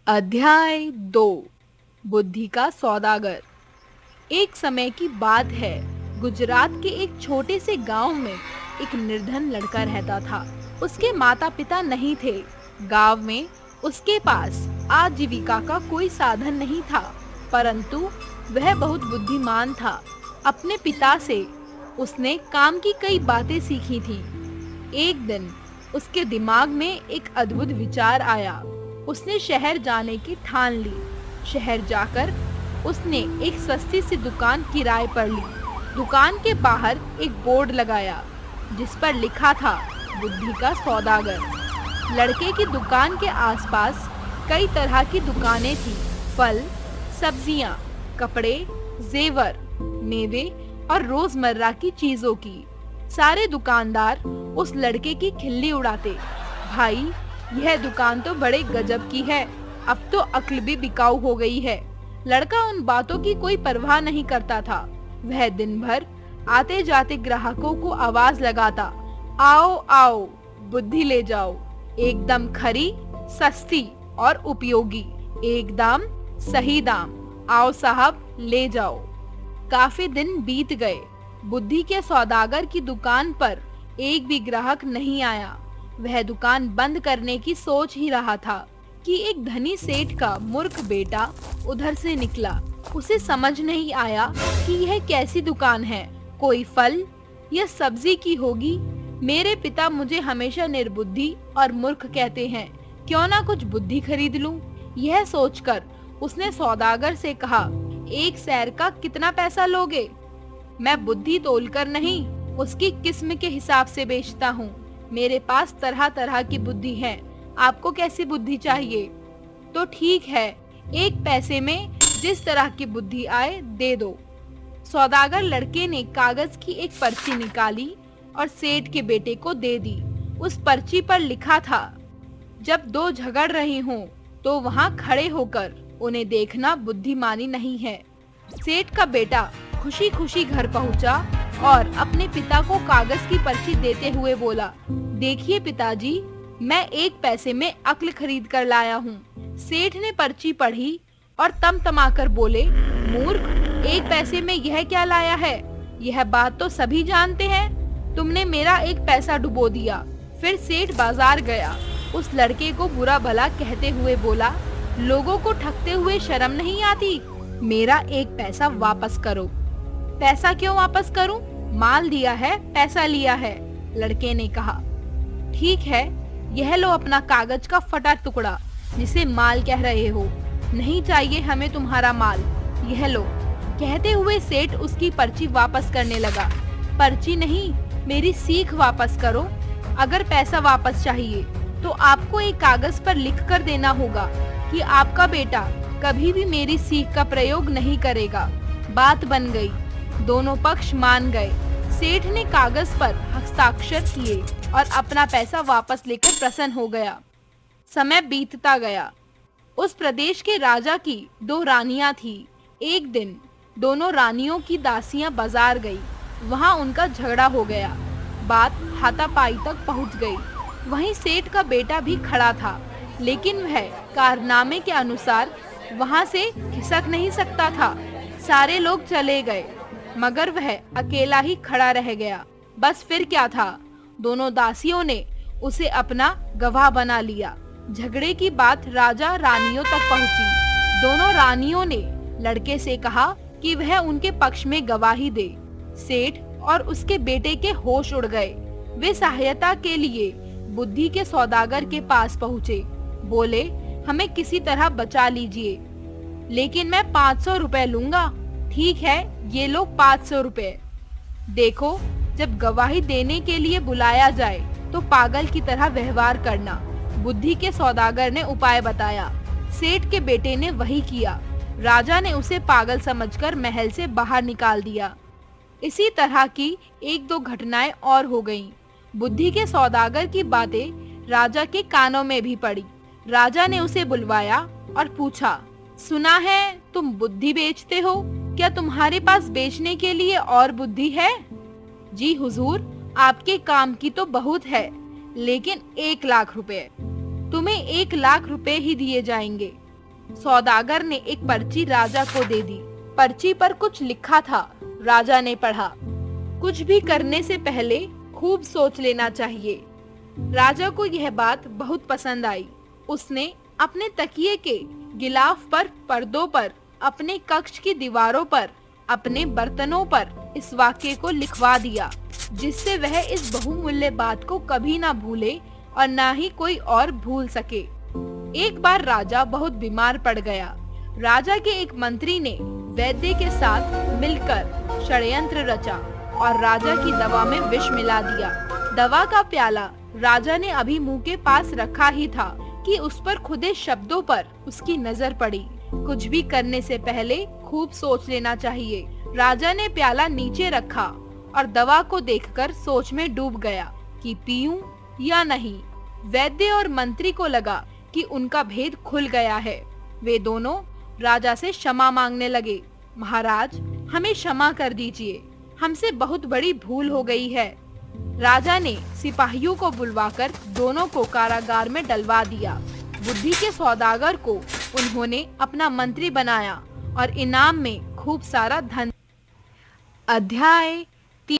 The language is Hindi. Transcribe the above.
अध्याय 2 बुद्धि का सौदागर। एक समय की बात है। गुजरात के एक छोटे से गांव में एक निर्धन लड़का रहता था। उसके माता पिता नहीं थे। गांव में उसके पास आजीविका का कोई साधन नहीं था, परंतु वह बहुत बुद्धिमान था। अपने पिता से उसने काम की कई बातें सीखी थी। एक दिन उसके दिमाग में एक अद्भुत विचार आया। उसने शहर जाने की ठान ली। शहर जाकर उसने एक सस्ती सी दुकान किराए पर ली। दुकान के बाहर एक बोर्ड लगाया जिस पर लिखा था बुद्धि का सौदागर। लड़के की दुकान के आसपास कई तरह की दुकानें थीं। फल, सब्जियां, कपड़े, जेवर, मेवे और रोजमर्रा की चीजों की। सारे दुकानदार उस लड़के की खिल्ली उड़ाते। भाई, यह दुकान तो बड़े गजब की है, अब तो अक्ल भी बिकाऊ हो गई है। लड़का उन बातों की कोई परवाह नहीं करता था। वह दिन भर आते जाते ग्राहकों को आवाज लगाता, आओ आओ, बुद्धि ले जाओ, एकदम खरी, सस्ती और उपयोगी, एकदम सही दाम, आओ साहब ले जाओ। काफी दिन बीत गए। बुद्धि के सौदागर की दुकान पर एक भी ग्राहक नहीं आया। वह दुकान बंद करने की सोच ही रहा था कि एक धनी सेठ का मूर्ख बेटा उधर से निकला। उसे समझ नहीं आया कि यह कैसी दुकान है, कोई फल या सब्जी की होगी। मेरे पिता मुझे हमेशा निर्बुद्धि और मूर्ख कहते हैं, क्यों ना कुछ बुद्धि खरीद लूं। यह सोचकर उसने सौदागर से कहा, एक सैर का कितना पैसा लोगे? मैं बुद्धि तोलकर नहीं, उसकी किस्म के हिसाब से बेचता हूँ। मेरे पास तरह तरह की बुद्धि है। आपको कैसी बुद्धि चाहिए? तो ठीक है, एक पैसे में जिस तरह की बुद्धि आए दे दो। सौदागर लड़के ने कागज की एक पर्ची निकाली और सेठ के बेटे को दे दी। उस पर्ची पर लिखा था, जब दो झगड़ रहे हों तो वहां खड़े होकर उन्हें देखना बुद्धिमानी नहीं है। सेठ का बेटा खुशी खुशी घर पहुंचा और अपने पिता को कागज की पर्ची देते हुए बोला, देखिए पिताजी, मैं एक पैसे में अक्ल खरीद कर लाया हूँ। सेठ ने पर्ची पढ़ी और तमतमाकर बोले, मूर्ख, एक पैसे में यह क्या लाया है? यह बात तो सभी जानते हैं, तुमने मेरा एक पैसा डुबो दिया। फिर सेठ बाजार गया। उस लड़के को बुरा भला कहते हुए बोला, लोगों को ठगते हुए शर्म नहीं आती? मेरा एक पैसा वापस करो। पैसा क्यों वापस करूं? माल दिया है, पैसा लिया है, लड़के ने कहा। ठीक है, यह लो अपना कागज का फटा टुकड़ा जिसे माल कह रहे हो। नहीं चाहिए हमें तुम्हारा माल, यह लो। कहते हुए सेठ उसकी पर्ची वापस करने लगा। पर्ची नहीं, मेरी सीख वापस करो। अगर पैसा वापस चाहिए तो आपको एक कागज पर लिख कर देना होगा कि आपका बेटा कभी भी मेरी सीख का प्रयोग नहीं करेगा। बात बन गई। दोनों पक्ष मान गए। सेठ ने कागज पर हस्ताक्षर किए और अपना पैसा वापस लेकर प्रसन्न हो गया। समय बीतता गया। उस प्रदेश के राजा की दो रानियां थी। एक दिन दोनों रानियों की दासियां बाजार गई। वहां उनका झगड़ा हो गया। बात हाथापाई तक पहुंच गई। वहीं सेठ का बेटा भी खड़ा था, लेकिन वह कारनामे के अनुसार वहां से खिसक नहीं सकता था। सारे लोग चले गए, मगर वह अकेला ही खड़ा रह गया। बस फिर क्या था, दोनों दासियों ने उसे अपना गवाह बना लिया। झगड़े की बात राजा रानियों तक पहुंची। दोनों रानियों ने लड़के से कहा कि वह उनके पक्ष में गवाही दे। सेठ और उसके बेटे के होश उड़ गए। वे सहायता के लिए बुद्धि के सौदागर के पास पहुँचे। बोले, हमें किसी तरह बचा लीजिए, लेकिन मैं 500 रुपए लूंगा। ठीक है, ये लो 500 रुपए। देखो, जब गवाही देने के लिए बुलाया जाए तो पागल की तरह व्यवहार करना। बुद्धि के सौदागर ने उपाय बताया। सेठ के बेटे ने वही किया। राजा ने उसे पागल समझकर महल से बाहर निकाल दिया। इसी तरह की एक दो घटनाएं और हो गईं। बुद्धि के सौदागर की बातें राजा के कानों में भी पड़ी। राजा ने उसे बुलवाया और पूछा, सुना है तुम बुद्धि बेचते हो, क्या तुम्हारे पास बेचने के लिए और बुद्धि है? जी हुजूर, आपके काम की तो बहुत है, लेकिन 1 लाख रुपए। तुम्हें 1 लाख रुपए ही दिए जाएंगे। सौदागर ने एक पर्ची राजा को दे दी। पर्ची पर कुछ लिखा था। राजा ने पढ़ा, कुछ भी करने से पहले खूब सोच लेना चाहिए। राजा को यह बात बहुत पसंद आई। उसने अपने तकिए के गिलाफ पर, पर्दों पर, अपने कक्ष की दीवारों पर, अपने बर्तनों पर इस वाक्य को लिखवा दिया, जिससे वह इस बहुमूल्य बात को कभी ना भूले और ना ही कोई और भूल सके। एक बार राजा बहुत बीमार पड़ गया। राजा के एक मंत्री ने वैद्य के साथ मिलकर षड्यंत्र रचा और राजा की दवा में विष मिला दिया। दवा का प्याला राजा ने अभी मुंह के पास रखा ही था कि उस पर खुदे शब्दों पर उसकी नजर पड़ी। कुछ भी करने से पहले खूब सोच लेना चाहिए। राजा ने प्याला नीचे रखा और दवा को देखकर सोच में डूब गया कि पीऊं या नहीं। वैद्य और मंत्री को लगा कि उनका भेद खुल गया है। वे दोनों राजा से क्षमा मांगने लगे। महाराज, हमें क्षमा कर दीजिए, हमसे बहुत बड़ी भूल हो गई है। राजा ने सिपाहियों को बुलवाकर दोनों को कारागार में डलवा दिया। बुद्धि के सौदागर को उन्होंने अपना मंत्री बनाया और इनाम में खूब सारा धन। अध्याय